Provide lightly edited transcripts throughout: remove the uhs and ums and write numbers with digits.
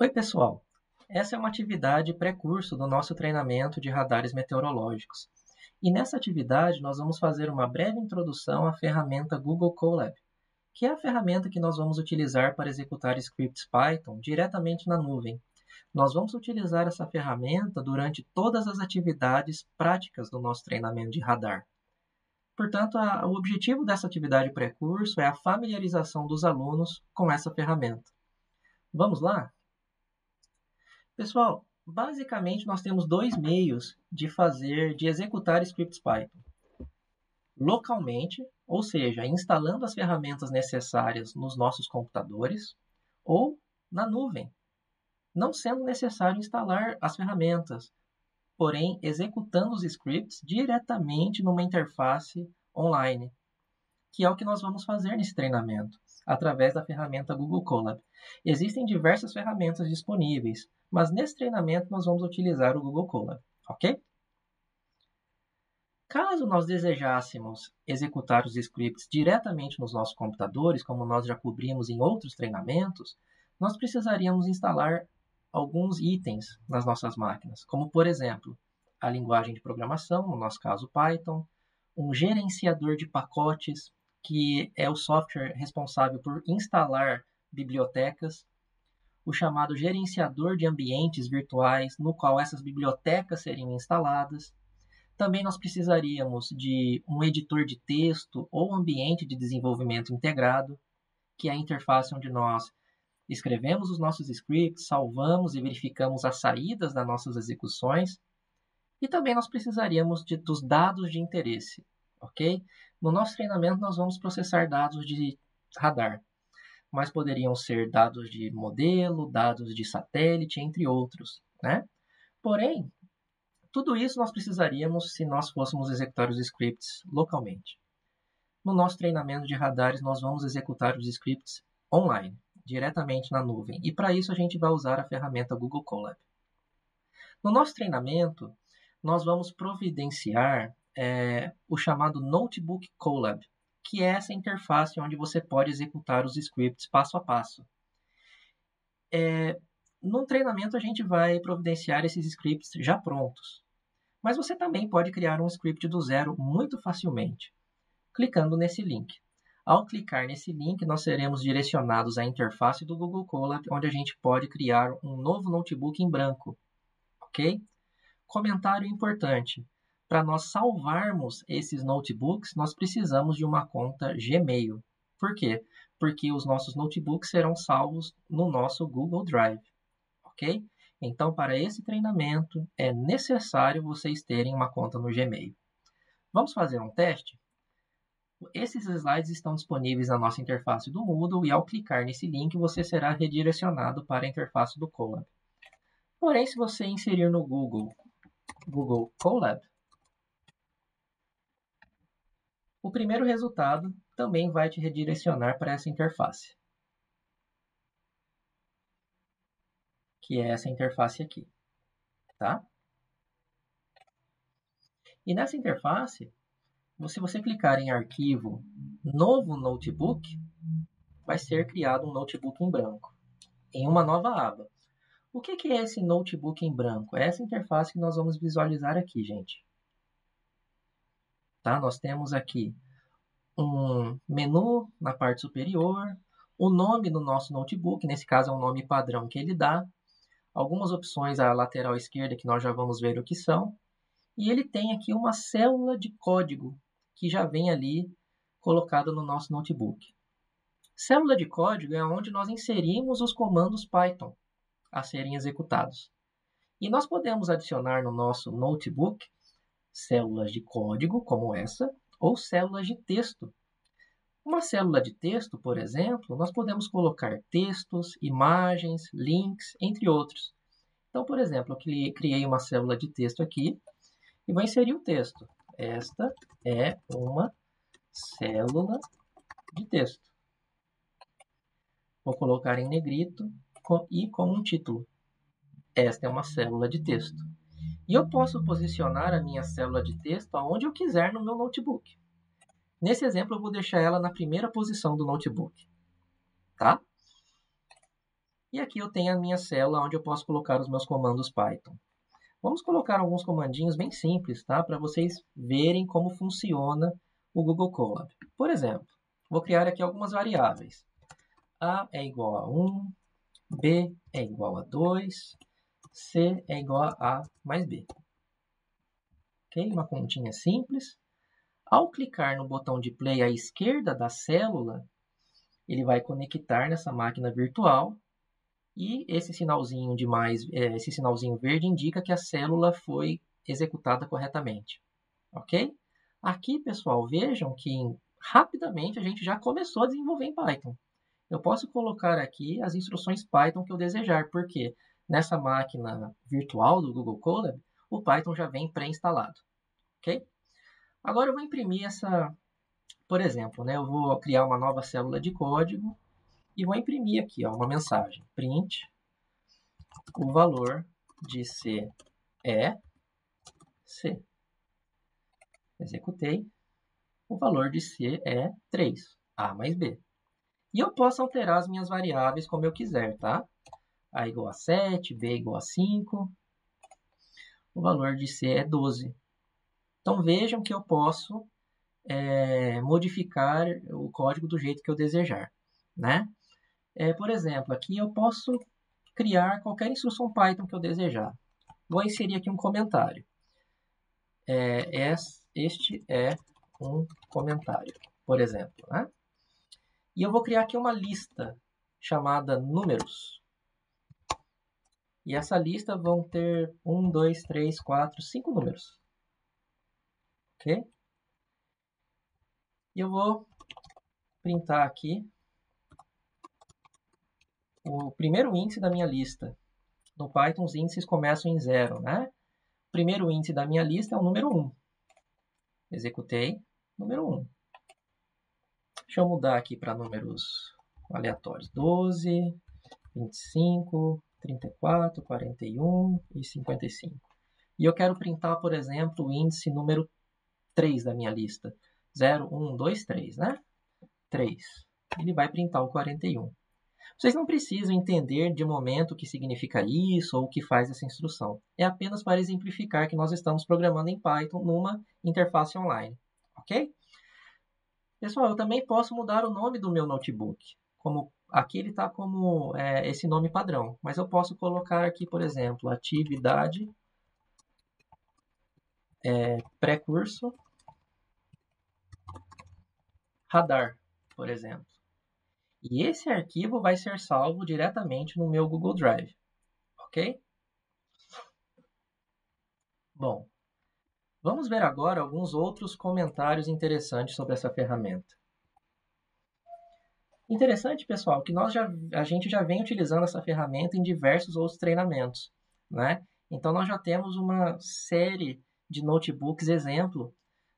Oi, pessoal! Essa é uma atividade pré-curso do nosso treinamento de radares meteorológicos. E nessa atividade nós vamos fazer uma breve introdução à ferramenta Google Colab, que é a ferramenta que nós vamos utilizar para executar scripts Python diretamente na nuvem. Nós vamos utilizar essa ferramenta durante todas as atividades práticas do nosso treinamento de radar. Portanto, o objetivo dessa atividade pré-curso é a familiarização dos alunos com essa ferramenta. Vamos lá? Pessoal, basicamente nós temos dois meios de executar scripts Python. Localmente, ou seja, instalando as ferramentas necessárias nos nossos computadores, ou na nuvem, não sendo necessário instalar as ferramentas, porém executando os scripts diretamente numa interface online, que é o que nós vamos fazer nesse treinamento, através da ferramenta Google Colab. Existem diversas ferramentas disponíveis, mas nesse treinamento nós vamos utilizar o Google Colab, ok? Caso nós desejássemos executar os scripts diretamente nos nossos computadores, como nós já cobrimos em outros treinamentos, nós precisaríamos instalar alguns itens nas nossas máquinas, como, por exemplo, a linguagem de programação, no nosso caso Python, um gerenciador de pacotes, que é o software responsável por instalar bibliotecas, o chamado gerenciador de ambientes virtuais, no qual essas bibliotecas seriam instaladas. Também nós precisaríamos de um editor de texto ou ambiente de desenvolvimento integrado, que é a interface onde nós escrevemos os nossos scripts, salvamos e verificamos as saídas das nossas execuções. E também nós precisaríamos dos dados de interesse, ok? No nosso treinamento nós vamos processar dados de radar, mas poderiam ser dados de modelo, dados de satélite, entre outros, né? Porém, tudo isso nós precisaríamos se nós fôssemos executar os scripts localmente. No nosso treinamento de radares, nós vamos executar os scripts online, diretamente na nuvem. E para isso a gente vai usar a ferramenta Google Colab. No nosso treinamento, nós vamos providenciar o chamado Notebook Colab, que é essa interface onde você pode executar os scripts passo a passo. No treinamento, a gente vai providenciar esses scripts já prontos. Mas você também pode criar um script do zero muito facilmente, clicando nesse link. Ao clicar nesse link, nós seremos direcionados à interface do Google Colab, onde a gente pode criar um novo notebook em branco. Ok? Comentário importante. Para nós salvarmos esses notebooks, nós precisamos de uma conta Gmail. Por quê? Porque os nossos notebooks serão salvos no nosso Google Drive. Ok? Então, para esse treinamento, é necessário vocês terem uma conta no Gmail. Vamos fazer um teste? Esses slides estão disponíveis na nossa interface do Moodle e ao clicar nesse link, você será redirecionado para a interface do Colab. Porém, se você inserir no Google Colab, o primeiro resultado também vai te redirecionar para essa interface, que é essa interface aqui, tá? E nessa interface, se você clicar em arquivo novo notebook, vai ser criado um notebook em branco, em uma nova aba. O que é esse notebook em branco? É essa interface que nós vamos visualizar aqui, gente. Tá? Nós temos aqui um menu na parte superior, o nome do nosso notebook, nesse caso é um nome padrão que ele dá, algumas opções à lateral esquerda que nós já vamos ver o que são, e ele tem aqui uma célula de código que já vem ali colocada no nosso notebook. Célula de código é onde nós inserimos os comandos Python a serem executados. E nós podemos adicionar no nosso notebook células de código, como essa, ou células de texto. Uma célula de texto, por exemplo, nós podemos colocar textos, imagens, links, entre outros. Então, por exemplo, eu criei uma célula de texto aqui e vou inserir o texto. Esta é uma célula de texto. Vou colocar em negrito e com um título. Esta é uma célula de texto. E eu posso posicionar a minha célula de texto aonde eu quiser no meu notebook. Nesse exemplo, eu vou deixar ela na primeira posição do notebook. Tá? E aqui eu tenho a minha célula onde eu posso colocar os meus comandos Python. Vamos colocar alguns comandinhos bem simples, tá? Para vocês verem como funciona o Google Colab. Por exemplo, vou criar aqui algumas variáveis. A é igual a 1, B é igual a 2, C é igual a mais B. Ok? Uma continha simples. Ao clicar no botão de play à esquerda da célula, ele vai conectar nessa máquina virtual e esse sinalzinho de mais, esse sinalzinho verde indica que a célula foi executada corretamente. Ok? Aqui, pessoal, vejam que rapidamente a gente já começou a desenvolver em Python. Eu posso colocar aqui as instruções Python que eu desejar, porque nessa máquina virtual do Google Colab, o Python já vem pré-instalado. Ok? Agora eu vou imprimir essa, por exemplo, né, eu vou criar uma nova célula de código e vou imprimir aqui ó, uma mensagem. Print o valor de C é C. Executei. O valor de C é 3, A mais B. E eu posso alterar as minhas variáveis como eu quiser, tá? A igual a 7, B igual a 5. O valor de C é 12. Então vejam que eu posso modificar o código do jeito que eu desejar, né? Por exemplo, aqui eu posso criar qualquer instrução Python que eu desejar. Vou inserir aqui um comentário. Este é um comentário, por exemplo, né? E eu vou criar aqui uma lista chamada números. E essa lista vão ter 1, 2, 3, 4, 5 números. Ok? E eu vou printar aqui o primeiro índice da minha lista. No Python, os índices começam em 0, né? O primeiro índice da minha lista é o número 1. Executei, número 1. Deixa eu mudar aqui para números aleatórios. 12, 25, 34, 41 e 55. E eu quero printar, por exemplo, o índice número 3 da minha lista. 0, 1, 2, 3, né? 3. Ele vai printar o 41. Vocês não precisam entender de momento o que significa isso ou o que faz essa instrução. É apenas para exemplificar que nós estamos programando em Python numa interface online. Ok? Pessoal, eu também posso mudar o nome do meu notebook. Como aqui ele está como esse nome padrão, mas eu posso colocar aqui, por exemplo, atividade pré-curso radar, por exemplo. E esse arquivo vai ser salvo diretamente no meu Google Drive, ok? Bom, vamos ver agora alguns outros comentários interessantes sobre essa ferramenta. Interessante, pessoal, que a gente já vem utilizando essa ferramenta em diversos outros treinamentos, né? Então, nós já temos uma série de notebooks exemplo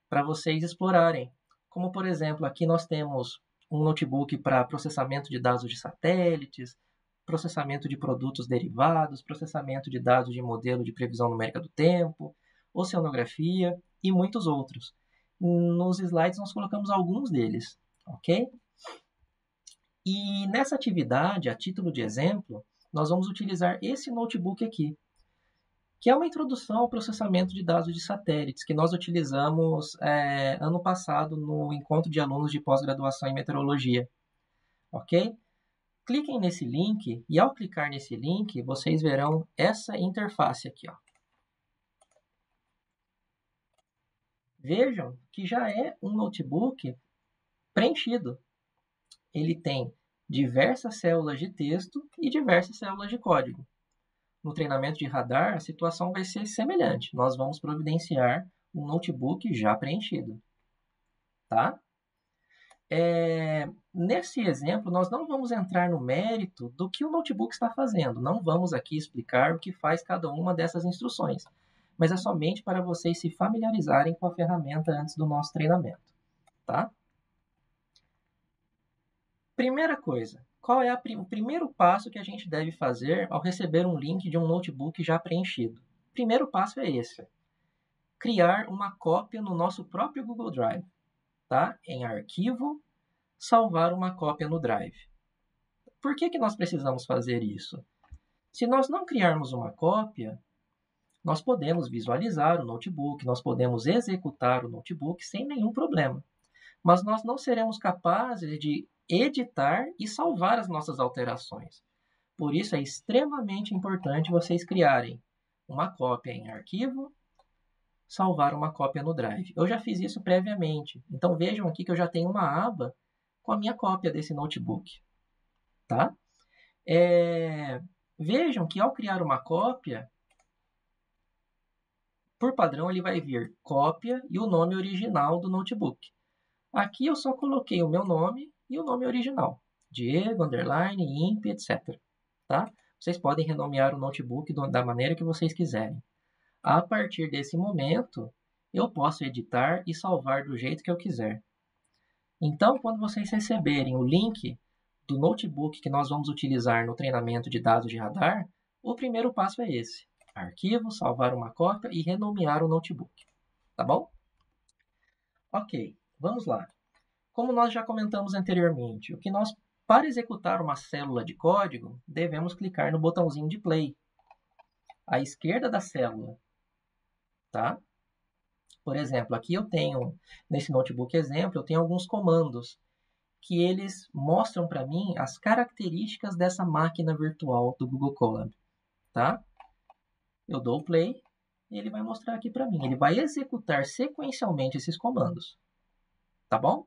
para vocês explorarem. Como, por exemplo, aqui nós temos um notebook para processamento de dados de satélites, processamento de produtos derivados, processamento de dados de modelo de previsão numérica do tempo, oceanografia e muitos outros. Nos slides nós colocamos alguns deles, ok? E nessa atividade, a título de exemplo, nós vamos utilizar esse notebook aqui, que é uma introdução ao processamento de dados de satélites, que nós utilizamos ano passado no encontro de alunos de pós-graduação em meteorologia. Ok? Cliquem nesse link e ao clicar nesse link, vocês verão essa interface aqui. Ó. Vejam que já é um notebook preenchido. Ele tem diversas células de texto e diversas células de código. No treinamento de radar, a situação vai ser semelhante. Nós vamos providenciar um notebook já preenchido. Tá? Nesse exemplo, nós não vamos entrar no mérito do que o notebook está fazendo. Não vamos aqui explicar o que faz cada uma dessas instruções. Mas é somente para vocês se familiarizarem com a ferramenta antes do nosso treinamento. Tá? Primeira coisa, qual é o primeiro passo que a gente deve fazer ao receber um link de um notebook já preenchido? O primeiro passo é esse. Criar uma cópia no nosso próprio Google Drive. Tá? Em arquivo, salvar uma cópia no Drive. Por que nós precisamos fazer isso? Se nós não criarmos uma cópia, nós podemos visualizar o notebook, nós podemos executar o notebook sem nenhum problema. Mas nós não seremos capazes de editar e salvar as nossas alterações. Por isso é extremamente importante vocês criarem uma cópia em arquivo, salvar uma cópia no Drive. Eu já fiz isso previamente. Então vejam aqui que eu já tenho uma aba com a minha cópia desse notebook. Tá? Vejam que ao criar uma cópia, por padrão ele vai vir cópia e o nome original do notebook. Aqui eu só coloquei o meu nome e o nome original. Diego, underline, imp, etc. Tá? Vocês podem renomear o notebook da maneira que vocês quiserem. A partir desse momento, eu posso editar e salvar do jeito que eu quiser. Então, quando vocês receberem o link do notebook que nós vamos utilizar no treinamento de dados de radar, o primeiro passo é esse. Arquivo, salvar uma cópia e renomear o notebook. Tá bom? Ok, vamos lá. Como nós já comentamos anteriormente, para executar uma célula de código, devemos clicar no botãozinho de play, à esquerda da célula. Tá? Por exemplo, aqui eu tenho, nesse notebook exemplo, eu tenho alguns comandos que eles mostram para mim as características dessa máquina virtual do Google Colab. Tá? Eu dou o play e ele vai mostrar aqui para mim. Ele vai executar sequencialmente esses comandos. Tá bom?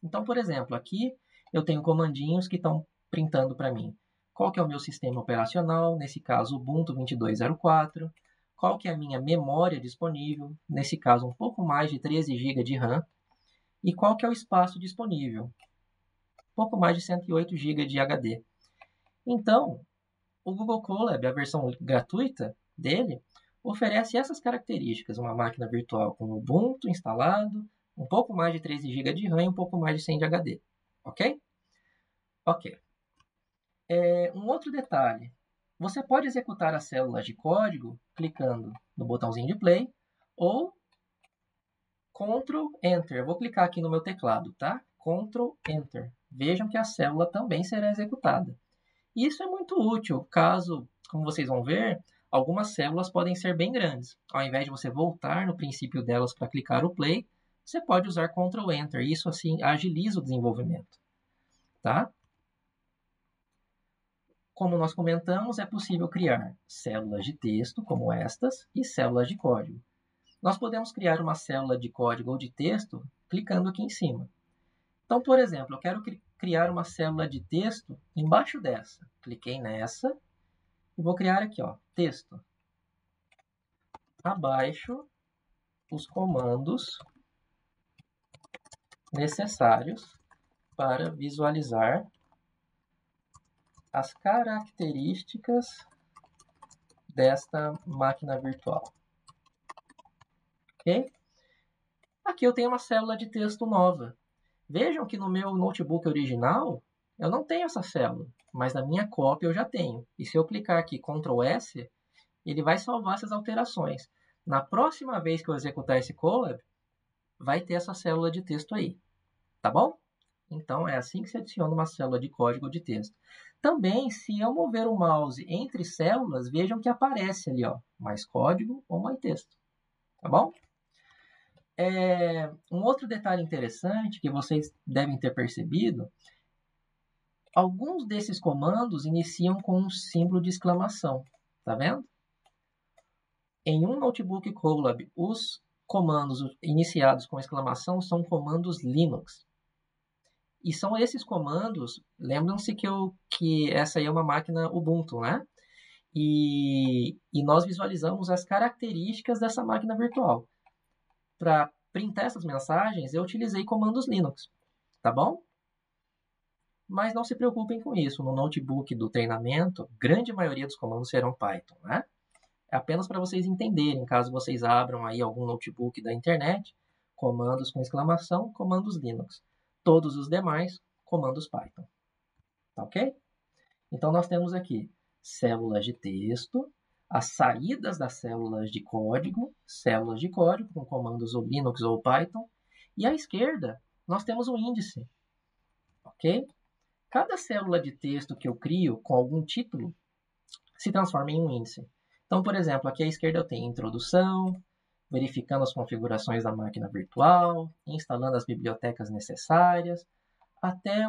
Então, por exemplo, aqui eu tenho comandinhos que estão printando para mim. Qual que é o meu sistema operacional? Nesse caso, Ubuntu 22.04. Qual que é a minha memória disponível? Nesse caso, um pouco mais de 13 GB de RAM. E qual que é o espaço disponível? Um pouco mais de 108 GB de HD. Então, o Google Colab, a versão gratuita dele, oferece essas características. Uma máquina virtual com Ubuntu instalado, um pouco mais de 13 GB de RAM e um pouco mais de 100 de HD. Ok? Ok. Um outro detalhe. Você pode executar as células de código clicando no botãozinho de play ou Ctrl Enter. Eu vou clicar aqui no meu teclado, tá? Ctrl Enter. Vejam que a célula também será executada. Isso é muito útil, caso, como vocês vão ver, algumas células podem ser bem grandes. Ao invés de você voltar no princípio delas para clicar o play, você pode usar Ctrl Enter. Isso assim agiliza o desenvolvimento, tá? Como nós comentamos, é possível criar células de texto, como estas, e células de código. Nós podemos criar uma célula de código ou de texto clicando aqui em cima. Então, por exemplo, eu quero criar uma célula de texto embaixo dessa. Cliquei nessa e vou criar aqui, ó, texto. Abaixo, os comandos necessários para visualizar as características desta máquina virtual. Ok? Aqui eu tenho uma célula de texto nova. Vejam que no meu notebook original, eu não tenho essa célula, mas na minha cópia eu já tenho. E se eu clicar aqui Ctrl S, ele vai salvar essas alterações. Na próxima vez que eu executar esse Colab, vai ter essa célula de texto aí. Tá bom? Então, é assim que se adiciona uma célula de código de texto. Também, se eu mover o mouse entre células, vejam que aparece ali, ó, mais código ou mais texto. Tá bom? Um outro detalhe interessante que vocês devem ter percebido, alguns desses comandos iniciam com um símbolo de exclamação. Tá vendo? Em um notebook Colab, os comandos iniciados com exclamação são comandos Linux. E são esses comandos, lembram-se que essa aí é uma máquina Ubuntu, né? E nós visualizamos as características dessa máquina virtual. Para printar essas mensagens, eu utilizei comandos Linux, tá bom? Mas não se preocupem com isso, no notebook do treinamento, a grande maioria dos comandos serão Python, né? É apenas para vocês entenderem, caso vocês abram aí algum notebook da internet, comandos com exclamação, comandos Linux. Todos os demais, comandos Python. Tá ok? Então, nós temos aqui células de texto, as saídas das células de código com comandos ou Linux ou Python, e à esquerda nós temos o índice, ok? cada célula de texto que eu crio com algum título se transforma em um índice. Então, por exemplo, aqui à esquerda eu tenho introdução, verificando as configurações da máquina virtual, instalando as bibliotecas necessárias, até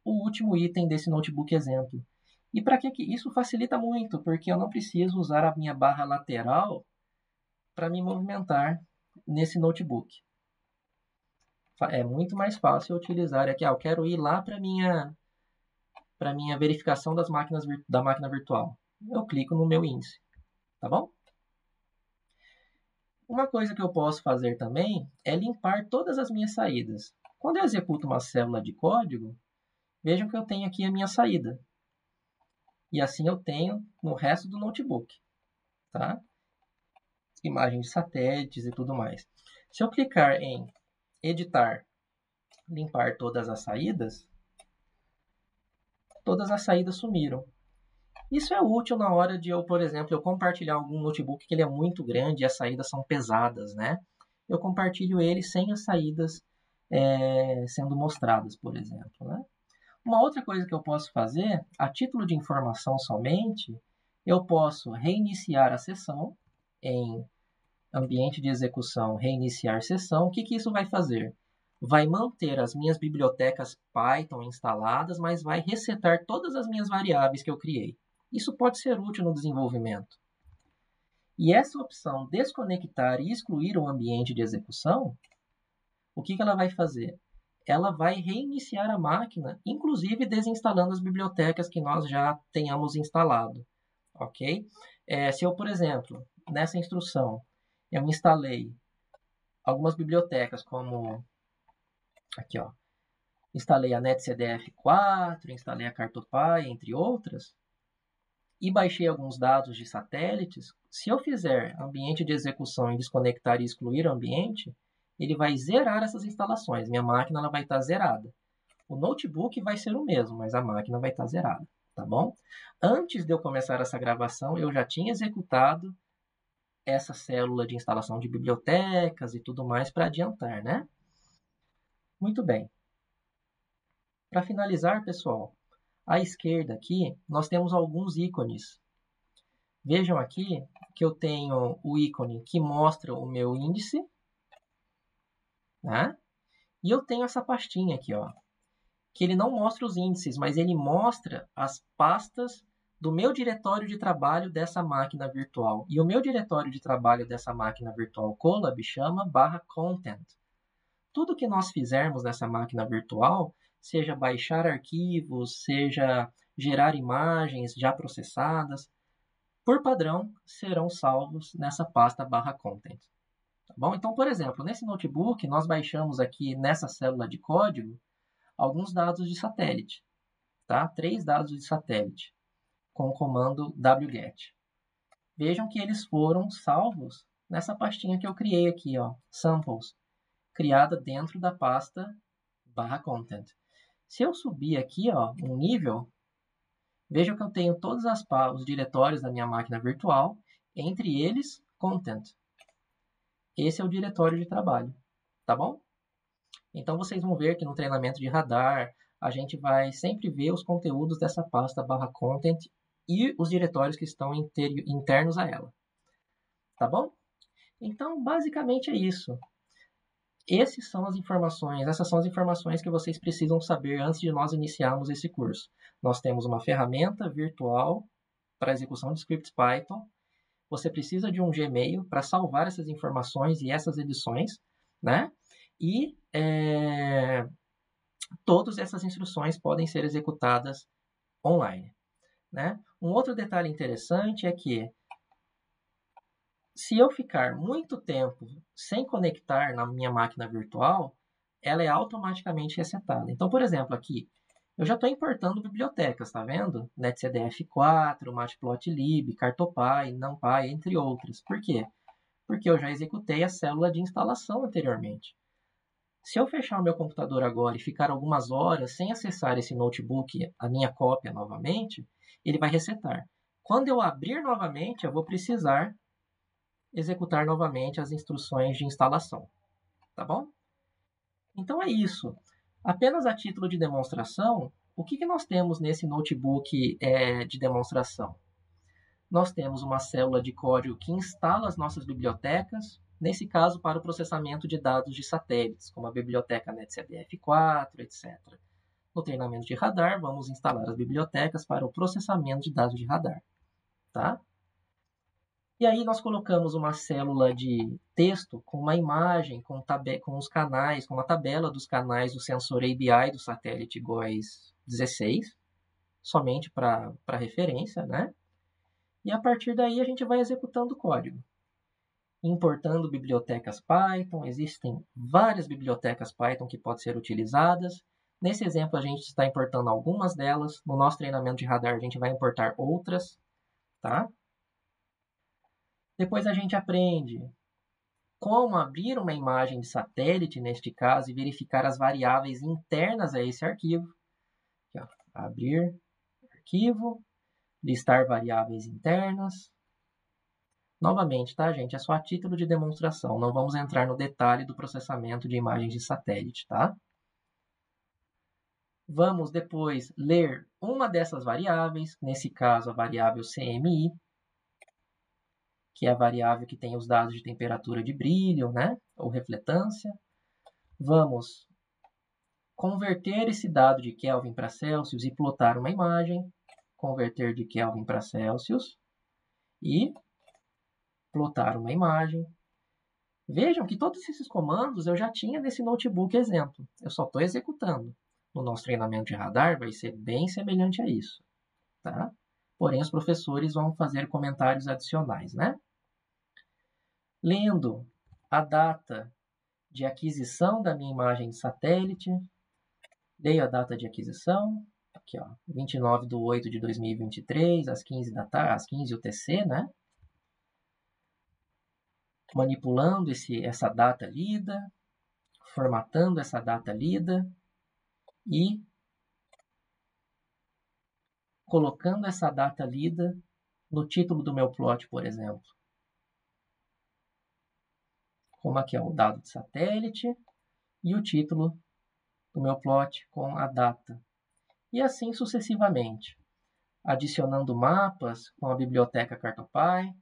o último item desse notebook exemplo. E para que isso facilita muito, porque eu não preciso usar a minha barra lateral para me movimentar nesse notebook. É muito mais fácil utilizar aqui, eu quero ir lá para minha verificação da máquina virtual. Eu clico no meu índice, tá bom? Uma coisa que eu posso fazer também é limpar todas as minhas saídas. Quando eu executo uma célula de código, vejam que eu tenho aqui a minha saída. E assim eu tenho no resto do notebook, tá? Imagens de satélites e tudo mais. Se eu clicar em editar, limpar todas as saídas sumiram. Isso é útil na hora de eu, por exemplo, eu compartilhar algum notebook que ele é muito grande e as saídas são pesadas, né? Eu compartilho ele sem as saídas sendo mostradas, por exemplo, né? Uma outra coisa que eu posso fazer, a título de informação somente, eu posso reiniciar a sessão em ambiente de execução, reiniciar sessão. O que isso vai fazer? Vai manter as minhas bibliotecas Python instaladas, mas vai resetar todas as minhas variáveis que eu criei. Isso pode ser útil no desenvolvimento. E essa opção, desconectar e excluir o ambiente de execução, o que ela vai fazer? Ela vai reiniciar a máquina, inclusive desinstalando as bibliotecas que nós já tenhamos instalado. Ok? Se eu, por exemplo, nessa instrução, eu instalei algumas bibliotecas, como aqui, ó, instalei a NetCDF4, instalei a Cartopy, entre outras, e baixei alguns dados de satélites. Se eu fizer ambiente de execução e desconectar e excluir o ambiente, ele vai zerar essas instalações. Minha máquina ela vai estar zerada. O notebook vai ser o mesmo, mas a máquina vai estar zerada, tá bom? Antes de eu começar essa gravação, eu já tinha executado essa célula de instalação de bibliotecas e tudo mais para adiantar, né? Muito bem. Para finalizar, pessoal, à esquerda aqui, nós temos alguns ícones. Vejam aqui que eu tenho o ícone que mostra o meu índice, né? E eu tenho essa pastinha aqui, ó, que ele não mostra os índices, mas ele mostra as pastas do meu diretório de trabalho dessa máquina virtual. E o meu diretório de trabalho dessa máquina virtual Colab chama /content. Tudo que nós fizermos nessa máquina virtual, seja baixar arquivos, seja gerar imagens já processadas, por padrão, serão salvos nessa pasta /content. Tá bom? Então, por exemplo, nesse notebook, nós baixamos aqui nessa célula de código alguns dados de satélite. Tá? 3 dados de satélite com o comando wget. Vejam que eles foram salvos nessa pastinha que eu criei aqui, ó, samples, criada dentro da pasta /content. Se eu subir aqui, ó, um nível, veja que eu tenho todos os diretórios da minha máquina virtual, entre eles, content. Esse é o diretório de trabalho, tá bom? Então, vocês vão ver que no treinamento de radar, a gente vai sempre ver os conteúdos dessa pasta /content e os diretórios que estão internos a ela. Tá bom? Então, basicamente é isso. Essas são as informações que vocês precisam saber antes de nós iniciarmos esse curso. Nós temos uma ferramenta virtual para execução de scripts Python. Você precisa de um Gmail para salvar essas informações e essas edições, né? E todas essas instruções podem ser executadas online, né? Um outro detalhe interessante é que se eu ficar muito tempo sem conectar na minha máquina virtual, ela é automaticamente resetada. Então, por exemplo, aqui, eu já estou importando bibliotecas, tá vendo? NetCDF4, Matplotlib, Cartopy, NumPy, entre outras. Por quê? Porque eu já executei a célula de instalação anteriormente. Se eu fechar o meu computador agora e ficar algumas horas sem acessar esse notebook, a minha cópia novamente, ele vai resetar. Quando eu abrir novamente, eu vou precisar executar novamente as instruções de instalação. Tá bom? Então é isso. Apenas a título de demonstração, o que nós temos nesse notebook de demonstração? Nós temos uma célula de código que instala as nossas bibliotecas, nesse caso para o processamento de dados de satélites, como a biblioteca NetCDF4, etc. No treinamento de radar, vamos instalar as bibliotecas para o processamento de dados de radar. Tá? E aí nós colocamos uma célula de texto com uma imagem, com os canais, com uma tabela dos canais do sensor ABI do satélite GOES 16, somente para referência, né? E a partir daí a gente vai executando o código. Importando bibliotecas Python, existem várias bibliotecas Python que podem ser utilizadas. Nesse exemplo a gente está importando algumas delas, no nosso treinamento de radar a gente vai importar outras, tá? Depois a gente aprende como abrir uma imagem de satélite, neste caso, e verificar as variáveis internas a esse arquivo. Aqui, ó, abrir arquivo, listar variáveis internas. Novamente, tá, gente? É só a título de demonstração. Não vamos entrar no detalhe do processamento de imagens de satélite, tá? Vamos depois ler uma dessas variáveis, nesse caso a variável CMI, que é a variável que tem os dados de temperatura de brilho, né? Ou refletância. Vamos converter esse dado de Kelvin para Celsius e plotar uma imagem. Converter de Kelvin para Celsius e plotar uma imagem. Vejam que todos esses comandos eu já tinha nesse notebook exemplo. Eu só estou executando. No nosso treinamento de radar vai ser bem semelhante a isso. Tá? Porém, os professores vão fazer comentários adicionais, né? Lendo a data de aquisição da minha imagem de satélite, leio a data de aquisição, aqui ó, 29/8/2023, às 15 da tarde, às 15 UTC, né? Manipulando essa data lida, formatando essa data lida e colocando essa data lida no título do meu plot, por exemplo. Como aqui é o dado de satélite e o título do meu plot com a data. E assim sucessivamente, adicionando mapas com a biblioteca CartoPy,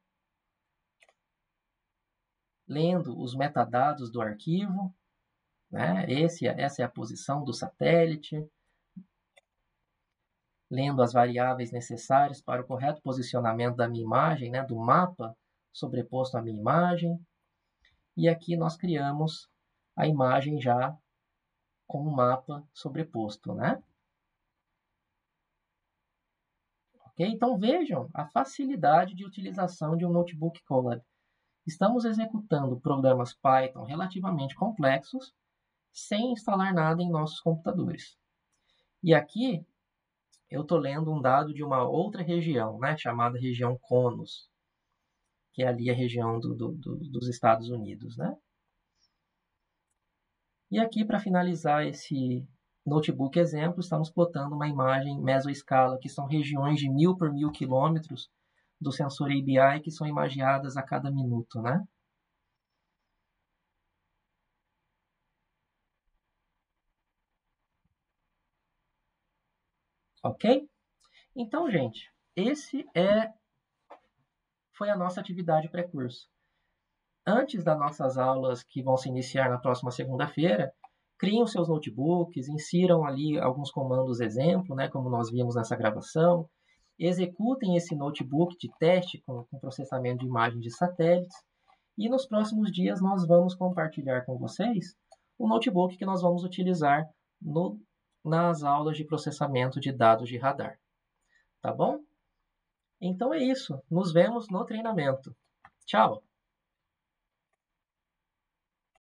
lendo os metadados do arquivo, né? Essa é a posição do satélite, lendo as variáveis necessárias para o correto posicionamento da minha imagem, né? Do mapa sobreposto à minha imagem. E aqui nós criamos a imagem já com o mapa sobreposto, né? Okay? Então vejam a facilidade de utilização de um notebook Colab. Estamos executando programas Python relativamente complexos sem instalar nada em nossos computadores. E aqui eu estou lendo um dado de uma outra região, né, chamada região CONUS, que é ali a região dos Estados Unidos, né? E aqui, para finalizar esse notebook exemplo, estamos plotando uma imagem mesoescala, que são regiões de 1000 por 1000 quilômetros do sensor ABI, que são imagiadas a cada minuto, né? Ok? Então, gente, foi a nossa atividade pré-curso. Antes das nossas aulas que vão se iniciar na próxima segunda-feira, criem os seus notebooks, insiram ali alguns comandos exemplo, né, como nós vimos nessa gravação, executem esse notebook de teste com processamento de imagens de satélites, e nos próximos dias nós vamos compartilhar com vocês o notebook que nós vamos utilizar nas aulas de processamento de dados de radar. Tá bom? Então é isso. Nos vemos no treinamento. Tchau!